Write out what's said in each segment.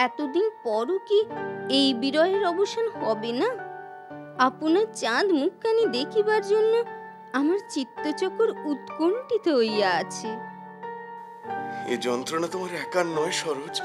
এতদিন পরও কি এই বিরহের অবসান হবে না? আপনার চাঁদ মুখখানি দেখিবার জন্য আমার চিত্তচকর উৎকণ্ঠিত হইয়া আছে। এ যন্ত্রণা তোমার একার নয় Saroj.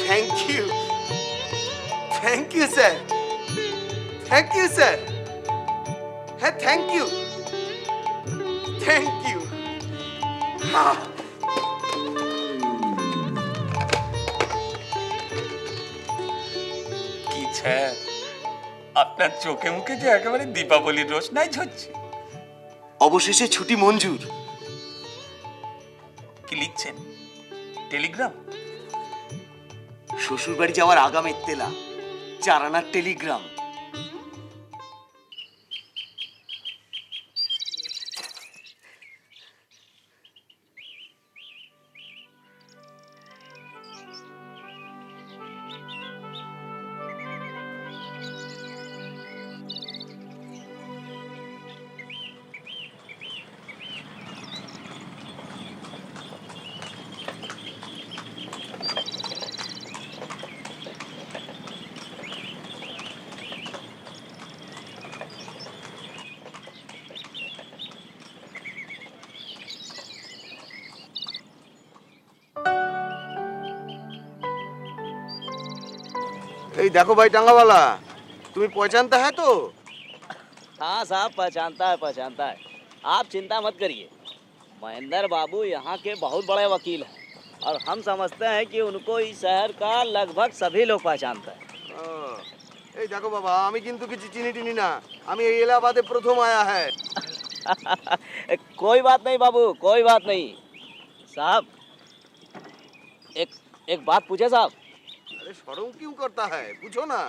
Thank you, thank you sir, thank you sir, হ্যাঁ থ্যাংক ইউ, থ্যাংক ইউ। কি স্যার, আপনার চোখে মুখে যে একেবারে দীপাবলির রোশনাই ঝরছে। অবশেষে ছুটি মঞ্জুর। কি লিখছেন? টেলিগ্রাম? শ্বশুর বাড়ি যাওয়ার আগামের তেলা, 4 আনার টেলিগ্রাম। এই দেখো ভাই টাঙ্গাওয়ালা, তুমি পहचानता है तो? हाँ साहब, पहचानता है पहचानता है। आप चिंता मत करिए, महेंद्र बाबू यहाँ के बहुत बड़े वकील हैं और हम समझते हैं कि उनको इस शहर का लगभग सभी लोग पहचानते हैं। এই দেখো বাবা, আমি কিন্তু কিছু চিনি টিনি না, আমি এই এলাহাবাদে প্রথম আয়া হ্যায়। कोई बात नहीं बाबू, कोई बात नहीं। साहब, एक एक बात पूछे साहब? अरे शर्म क्यों करता है, पूछो ना।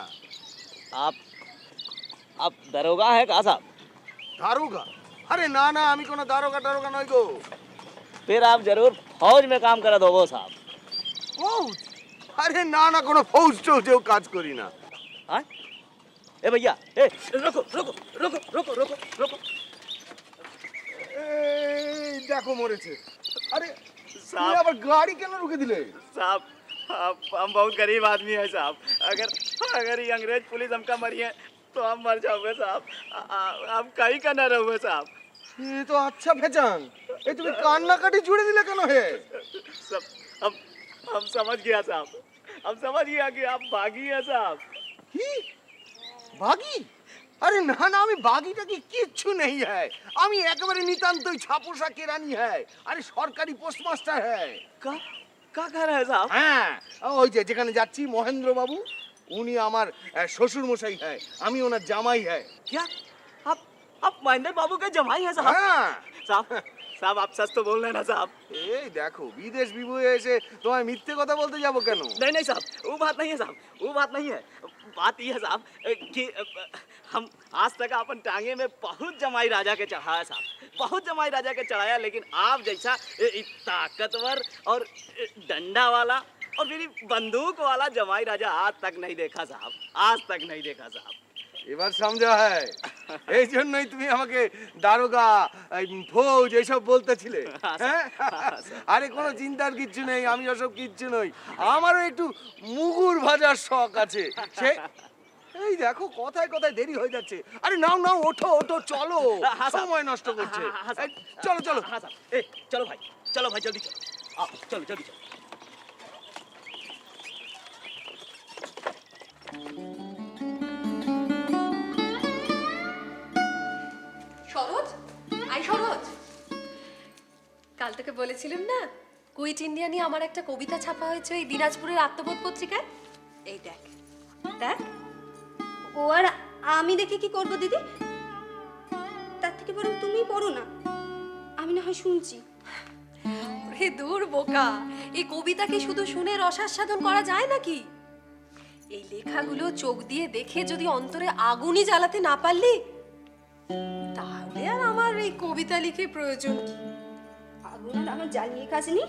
आप दरोगा है का साहब? दारोगा? আরে না না, আমি কোনো দারোগা টারোগা নই গো। फिर आप जरूर फौज में काम करा दो साहब। ফৌজ? আরে না না, কোনো ফৌজ টৌজেও কাজ করি না। हाँ? ए भैया, ए रुको रुको रुको रुको रुको रुको। এই দেখো মরেছে। আরে তুমি সাপ। আবার গাড়ি কেন রুকে দিলে? साहब हम बहुत गरीब आदमी है साहब। अगर अगर ये अंग्रेज पुलिस हमका मरी है तो हम मर जाओगे साहब। हम कहीं का न रहोगे साहब। এ তো আচ্ছা ভেজান, এই তুমি কান্নাকাটি জুড়ে দিলে কেন হে? सब हम समझ गया साहब। हम समझ गया कि आप भागी हैं साहब। কি বাগি? আরে না না, আমি বাগিটা কি কিচ্ছু নেই হ্যায়, আমি একেবারে নিতান্তই ছাপোষা কেরানি হ্যায়। আরে সরকারি পোস্টমাস্টার হ্যায়। का कह रहे हैं साहब? হ্যাঁ, ওই যে যেখানে যাচ্ছি মহেন্দ্র বাবু, উনি আমার শ্বশুর মশাই হ্যায়, আমি ওনার জামাই হ্যায়। क्या आप महेंद्र बाबू के जमाई हैं साहब? হ্যাঁ। साहब साहब आप सच तो बोल रहे हैं ना साहब? এই দেখো, বিদেশ বিভুয়ে এসে তোমায় মিথ্যে কথা বলতে যাবো কেন? नहीं नहीं साहब, वो बात नहीं है साहब, वो बात नहीं है। बात ये है साहब कि हम आज तक अपन टांगे में बहुत जमाई राजा के चढ़ाया साहब, बहुत जमाई राजा के चढ़ाया, लेकिन आप जैसा ताकतवर और डंडा वाला और मेरी बंदूक वाला जमाई राजा आज तक नहीं देखा साहब, आज तक नहीं देखा साहब। এবার সমঝা হয়, এই জন্যই তুমি আমাকে দারোগা, ফৌজ এইসব বলতেছিলে। হ্যাঁ? আরে কোনো চিন্তার কিচ্ছু নেই, আমি ওসব কিচ্ছু নই। আমারও একটু মুগুর ভাজার শখ আছে। সে এই দেখো, কথায় কথায় দেরি হয়ে যাচ্ছে। আরে নাও নাও, ওঠো ওঠো, চলো, সময় নষ্ট করছে। এই, চলো চলো। हाँ साहब, ए चलो भाई जल्दी चलो, आओ चलो जल्दी चलो। সরোজ, আই সরোজ, কাল তোকে বলেছিলাম না কুইট ইন্ডিয়া নিয়ে আমার একটা কবিতা ছাপা হয়েছে ওই দিনাজপুরের আত্মবোধ পত্রিকায়। এই দেখ দেখ। ও আর আমি দেখে কি করব দিদি? তার থেকে বরং তুমি পড়ো না, আমি না হয় শুনছি। রে দূর বোকা, এই কবিতা কি শুধু শুনে রসাস্বাদন করা যায় নাকি? এই লেখাগুলো চোখ দিয়ে দেখে যদি অন্তরে আগুনই জ্বালাতে না পারলি, তাহলে আর আমার এই কবিতা লিখে প্রয়োজন কি? আগুন আর আমার জ্বালিয়ে কাজ নেই,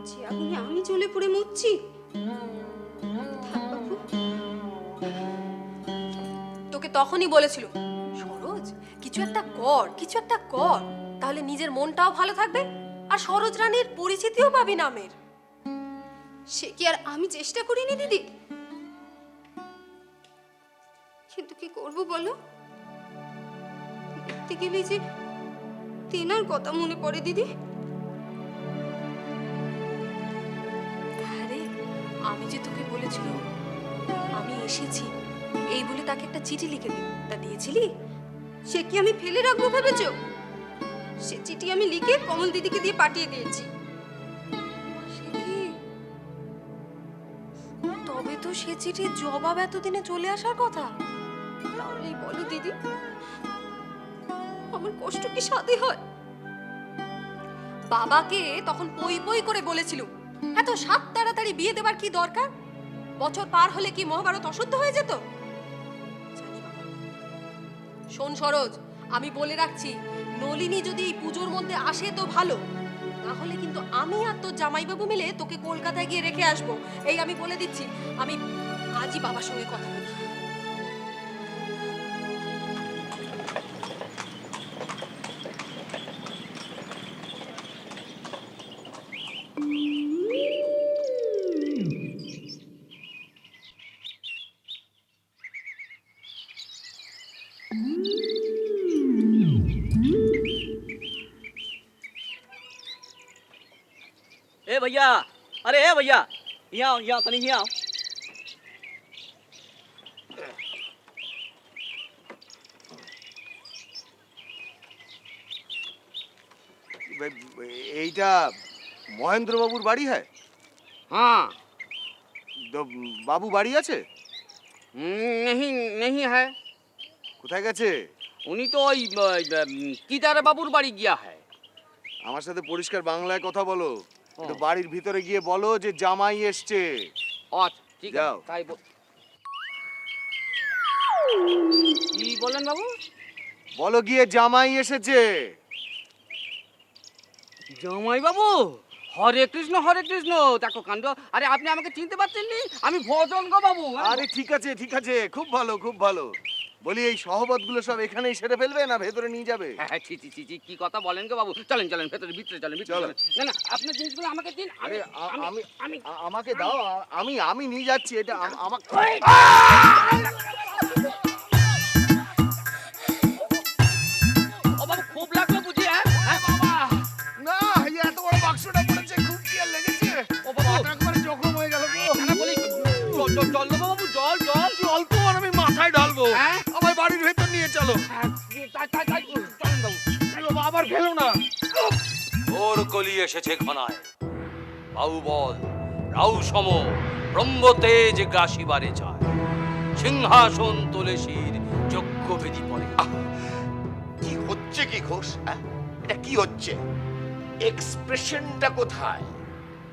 যে আগুনে আমি জ্বলে পড়ে মরছি। থাক বাবু। তোকে তখনই বলেছিল সরোজ কিছু একটা কর, কিছু একটা কর, তাহলে নিজের মনটাও ভালো থাকবে আর সরোজ রানীর পরিচিতিও পাবি নামের। সে কি আর আমি চেষ্টা করিনি দিদি? কিন্তু কি করব বলো, দেখতে গেলে যে তেনার কথা মনে পড়ে দিদি। আরে আমি যে তোকে বলেছিল আমি এসেছি এই বলে তাকে একটা চিঠি লিখে দিই, তা দিয়েছিলি? সে কি আমি ফেলে রাখবো ভেবেছো? সে চিঠি আমি লিখে কমল দিদিকে দিয়ে পাঠিয়ে দিয়েছি। সে কি? তবে তো সে চিঠির জবাব এতদিনে চলে আসার কথা। তাহলেই বলো দিদি, আমার কষ্ট কি সাথে হয়? বাবাকে তখন পই পই করে বলেছিল এত সাত তাড়াতাড়ি বিয়ে দেবার কি দরকার? বছর পার হলে কি মহাভারত অশুদ্ধ হয়ে যেত? জানি বাবা। শোন সরোজ, আমি বলে রাখছি, নলিনী যদি এই পুজোর মধ্যে আসে তো ভালো, না হলে কিন্তু আমি আর তোর জামাইবাবু মিলে তোকে কলকাতায় গিয়ে রেখে আসবো। এই আমি বলে দিচ্ছি, আমি আজই বাবার সঙ্গে কথা বলি। ए भैया, अरे ए भैया, यहाँ तनी यहाँ आओ। এইটা মহেন্দ্র বাবুর বাড়ি হ্যাঁ? हाँ তো বাবু বাড়ি আছে? नहीं नहीं है। কোথায় গেছে? উনি তো ওই কিদার বাবুর বাড়ি গিয়া है। আমার সাথে পরিষ্কার বাংলায় কথা বলো। একটু বাড়ির ভিতরে গিয়ে বলো যে জামাই এসছে। আচ্ছা ঠিক আছে যাও। তাই কি বলেন বাবু? বলো গিয়ে জামাই এসেছে। জামাই বাবু, হরে কৃষ্ণ, দেখো কাণ্ড। আরে আপনি আমাকে চিনতে পারছেন নি? আমি ভজন গো বাবু। আরে ঠিক আছে, খুব ভালো খুব ভালো। বলি এই সহবতগুলো সব এখানেই সেরে ফেলবে না ভেতরে নিয়ে যাবে? হ্যাঁ, ছি, কি কথা বলেন গো বাবু। চলেন ভিতরে চলেন। চলো। না আপনার জিনিসগুলো আমাকে দিন। আরে আমি আমাকে দাও, আমি নিয়ে যাচ্ছি এটা আমাকে। ও বাবু, খুব লাগলো বুঝি? হ্যাঁ বাবা। না, এই এত বড় বাক্সটা পড়েছে, খুব কি আর লেগেছে? ও বাবা, মাথা একবারে জখম হয়ে গেল গো। না বলি জল দেবো বাবু, জল। জল তো আর আমি মাথায় ঢালবো। হ্যাঁ? আমার বাড়ির ভেতর নিয়ে চলো। হ্যাঁ, তাই চলেন বাবু। আবার ফেলো না। ওর কলি এসেছে ঘনায়, বাহুবল রাউ সম ব্রহ্মতেজ গ্রাসিবারে যায়, সিংহাসন তোলে শির যজ্ঞ বেদি পরে। কি হচ্ছে কি ঘোষ? হ্যাঁ? এটা কি হচ্ছে? এক্সপ্রেশনটা কোথায়?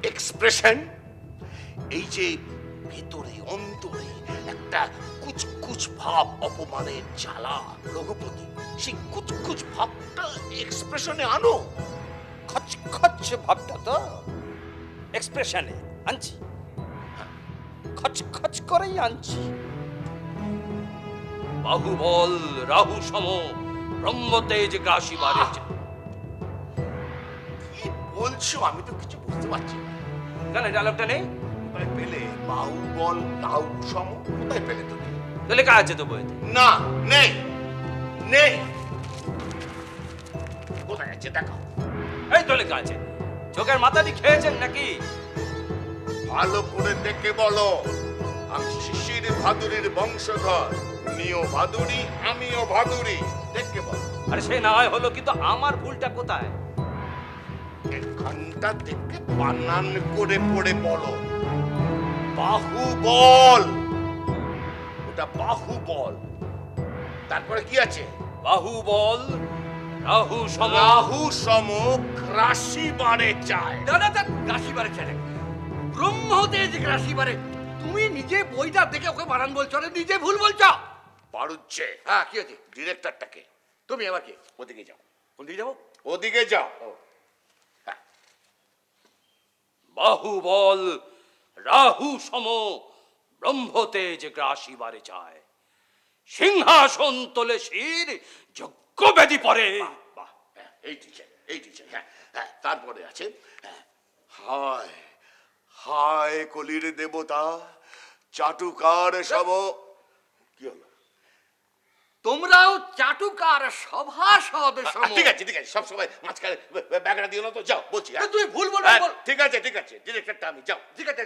এক্সপ্রেশন এই যে ভেতরে অন্তরে একটা কুচকুচ ভাব, অপমানের জ্বালা, রঘুপতি, সেই কুচকুচ ভাবটা এক্সপ্রেশনে আনো। খচখচ ভাবটা তো এক্সপ্রেশনে আনছি, খচখচ করেই আনছি। বাহুবল রাহু সম ব্রহ্মতেজ গ্রাসিবারে যায়। কি বলছো? আমি তো কিছু বুঝতে পারছি না। কেন ডায়লগটা নেই? কোথায় পেলে? বাহুবল লাউ সম কোথায় পেলে তুমি? তো লেখা আছে তো বইতে। না, নেই নেই। কোথায় আছে দেখাও। এই তো লেখা আছে। চোখের মাথাটি খেয়েছেন নাকি? ভালো করে দেখে বলো। আমি শিশির ভাদুরীর বংশধর, তুমিও ভাদুরী, আমিও ভাদুরী। দেখে বলো। আরে সে না হয় হলো, কিন্তু আমার ভুলটা কোথায়? এখানটা দেখে বানান করে পড়ে বলো। বাহুবল, ওটা বাহুবল। তারপরে কি আছে? বাহুবল রাহু সম। রাহু সম গ্রাসিবারে চায়। দাদা গ্রাসিবারে ছেড়ে ব্রহ্মতেজ গ্রাসিবারে। তুমি নিজে বইটা দেখে ওকে বানান বলছো, না নিজে ভুল বলছো? পারুচ্ছে। হ্যাঁ, কি হয়েছে? ডিরেক্টরটাকে। তুমি আবার কি? ওদিকে যাও, কোন দিকে যাবো? ওদিকে যাও। বাহুবল রাহু সম ব্রহ্মতেজ গ্রাসিবারে যায়, সিংহাসন তোলে শির যজ্ঞ বেদি পরে। বাহ, হ্যাঁ, এই টিচার, এই টিচার। হ্যাঁ হ্যাঁ, তারপরে আছে হায় হায় কলির দেবতা, চাটুকার সব। কি হলো? তোমরাও চাটুকার সভাসদ সম। ঠিক আছে সব সময় মাঝখানে ব্যাগটা দিও না তো। যাও বলছি। হ্যাঁ। তুমি ভুল বলবে। হ্যাঁ, ঠিক আছে ডিরেক্টরটা আমি। যাও। ঠিক আছে,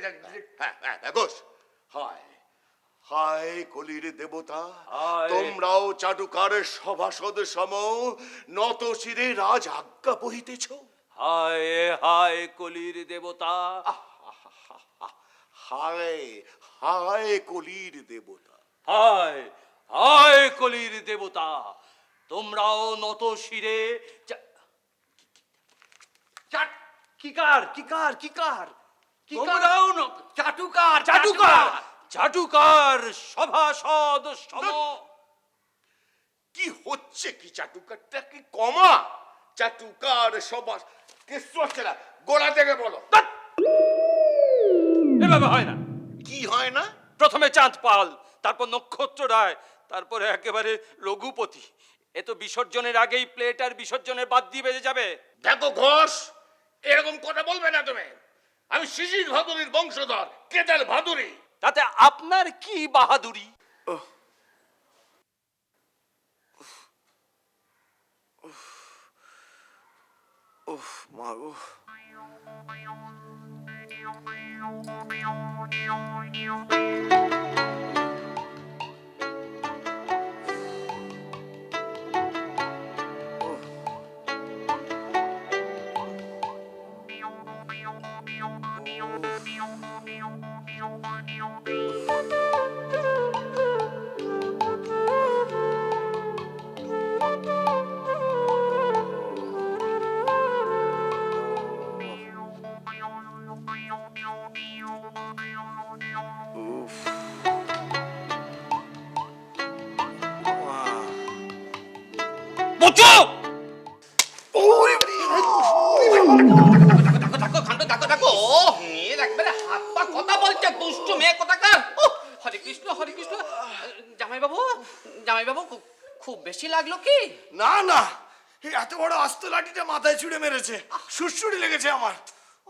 হ্যাঁ হ্যাঁ ঘোষ। হায় হায় কলির দেবতা, হায়। তোমরাও চাটুকার সভাসদ সম নত শিরে রাজ আজ্ঞা বহিতেছ। হায় হায় কলির দেবতা, হায় হায় কলির দেবতা। হায় হায় কলির দেবতা, তোমরাও নত শিরে কিকার কিকার কিকার তোমরাও চাটুকার চাটুকার চাটুকার সভাসদ সম। কি হচ্ছে কি? চাটুকারটা কি কমা? চাটুকার সভা কিছু হচ্ছে না। গোড়া থেকে বলো। এভাবে হয় না। কি হয় না? প্রথমে চাঁদ পাল, তারপর নক্ষত্র রায়, তারপরে একেবারে রঘুপতি। এ তো বিসর্জনের আগেই প্লেটার বিসর্জনের বাদ দিয়ে বেজে যাবে। দেখো ঘোষ, এরকম কথা বলবে না তুমি। আমি শিশির ভাদুরীর বংশধর, কেদার ভাদুরী। তাতে আপনার কি বাহাদুরি? উফ মা গো। উফ বেশি লাগলো কি? না না, এই এত বড় আস্ত লাঠিটা মাথায় ছুঁড়ে মেরেছে, সুড়সুড়ি লেগেছে আমার।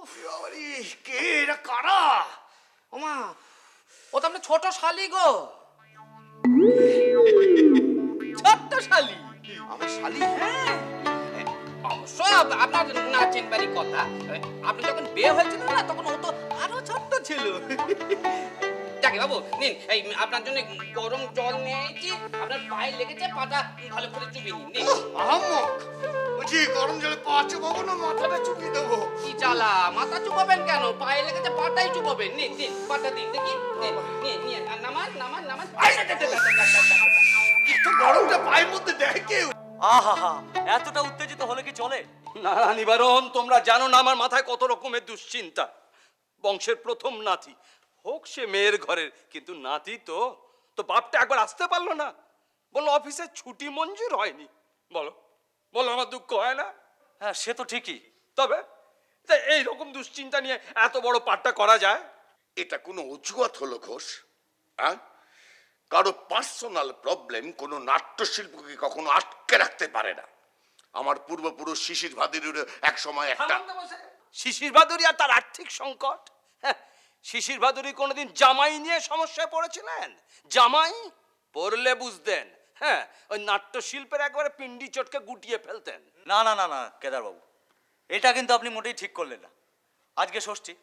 উফ, বাবারে, কে এরা, কারা? ওমা, ও তো আপনার ছোট শালি গো। ছোট্ট শালি। আমার শালি? হ্যাঁ, অবশ্য আপনার না চিনবারই কথা। আপনি যখন বিয়ে হয়েছিল না, তখন ও তো আরো ছোট্ট ছিল। যাকে বাবু নিন, এই আপনার জন্য গরম জল নিয়ে এসেছি। আপনার পায়ে লেগেছে, পাটা ভালো করে চুবিয়ে নিন। নিন। আহম্মক, বলছি গরম জলে পা চুবাবো না মাথাটা চুপিয়ে দেবো? কি জ্বালা, মাথা চুবাবেন কেন? পায়ে লেগেছে, পাটাই চুবাবেন। নিন নিন, পাটা দিন দেখি। নিন, নিন, নিন। আর নামান, নামান, নামান। এত গরমটা পায়ের মধ্যে দেয় কেউ? আহা, এতটা উত্তেজিত হলে কি চলে? না নিবারণ, তোমরা জানো না আমার মাথায় কত রকমের দুশ্চিন্তা। বংশের প্রথম নাতি, হোক সে মেয়ের ঘরের, কিন্তু নাতি তো তো বাপটা একবার আসতে পারলো না। বললো অফিসে ছুটি মঞ্জুর হয়নি। বলো বলো, আমার দুঃখ হয় না? হ্যাঁ, সে তো ঠিকই। তবে এই রকম দুশ্চিন্তা নিয়ে এত বড় পাঠটা করা যায়? এটা কোনো অজুহাত হলো ঘোষ? হ্যাঁ, কারো পার্সোনাল প্রবলেম কোনো নাট্যশিল্পকে কখনো আটকে রাখতে পারে না। আমার পূর্বপুরুষ শিশির ভাদুরীর এক সময় একটা শিশির ভাদুরী আর তার আর্থিক সংকট? হ্যাঁ, শিশির ভাদুরী কোনোদিন জামাই নিয়ে সমস্যায় পড়েছিলেন? জামাই পড়লে বুঝতেন, হ্যাঁ, ওই নাট্যশিল্পের একবারে পিন্ডি চটকে গুটিয়ে ফেলতেন। না না না না, কেদারবাবু, এটা কিন্তু আপনি মোটেই ঠিক করলেন না। আজকে ষষ্ঠী,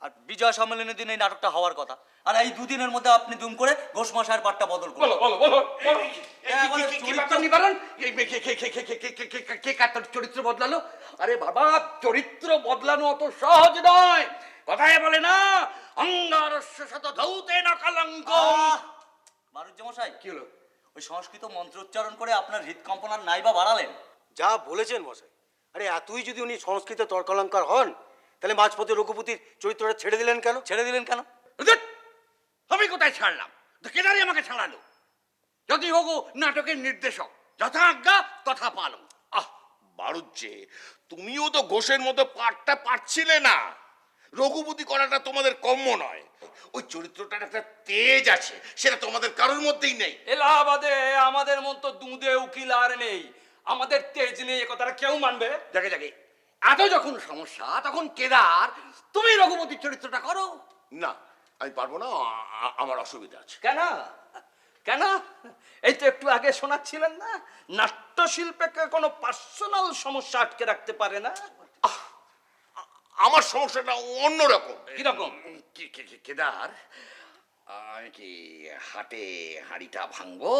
আর বিজয় সম্মেলনের দিন এই নাটকটা হওয়ার কথা, আর এই দুদিনের মধ্যে আপনি দুম করে ঘোষ মশাইয়ের পাঠটা বদল করলেন। বলো বলো বলো বলো। নিবারণ, কে কার চরিত্র বদলালো? আরে বাবা, চরিত্র বদলানো অত সহজ নয়। কথায় বলে না, অঙ্গারস্য শত ধৌতে না কলঙ্ক। মারুজ্জামশাই, কি হলো? ওই সংস্কৃত মন্ত্র উচ্চারণ করে আপনার হৃদকম্পন আর নাইবা বাড়ালেন। যা বলেছেন মশাই। আরে এতই যদি উনি সংস্কৃত তর্কালঙ্কার হন, তাহলে মাঝপথে রঘুপতির চরিত্রটা ছেড়ে দিলেন কেন? ছেড়ে দিলেন কেন? ধুৎ, আমি কোথায় ছাড়লাম? তো কেদারি আমাকে ছাড়ালো। যদি হোক নাটকের নির্দেশক, যথা আজ্ঞা তথা পালন। আহ বাড়ুজ্জে, তুমিও তো ঘোষের মতো পাঠটা পারছিলে না। রঘুপতি করাটা তোমাদের কম্য নয়। ওই চরিত্রটার একটা তেজ আছে, সেটা তোমাদের কারোর মধ্যেই নেই। এলাহাবাদে আমাদের মতো দুধে উকিল আর নেই। আমাদের তেজ নেই, এ কথাটা কেউ মানবে? দেখে দেখে, এত যখন সমস্যা, তখন কেদার তুমি রঘুপতির চরিত্রটা করো। না, আমি পারবো না, আমার অসুবিধা আছে। কেন কেন? এই তো একটু আগে শোনাচ্ছিলেন না, নাট্যশিল্পকে কোনো পার্সোনাল সমস্যা আটকে রাখতে পারে না। আমার সমস্যাটা অন্যরকম। কিরকম? কেদার, আমি কি হাটে হাঁড়িটা ভাঙবো?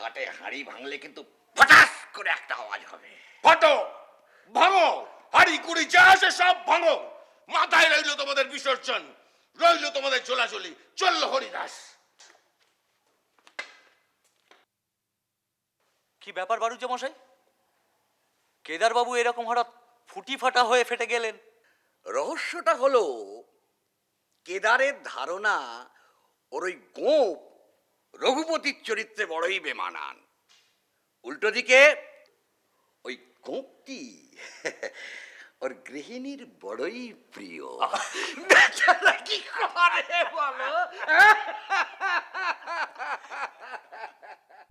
হাটে হাঁড়ি ভাঙলে কিন্তু ফটাস করে একটা আওয়াজ হবে। ফাটো, ভাঙো, হাড়ি কুড়ি যা আছে সব ভাঙো। মাথায় রইল তোমাদের বিসর্জন, রইল তোমাদের চলাচলি, চলল হরিদাস। কি ব্যাপার বারুজ্জামশাই? কেদারবাবু এরকম হঠাৎ ফুটি ফাটা হয়ে ফেটে গেলেন। রহস্যটা হলো, কেদারের ধারণা ওর ওই গোপ রঘুপতির চরিত্রে বড়ই বেমানান। উল্টো দিকে ওই গোপটি ওর গৃহিণীর বড়ই প্রিয়। বেচারা কি করে বলো?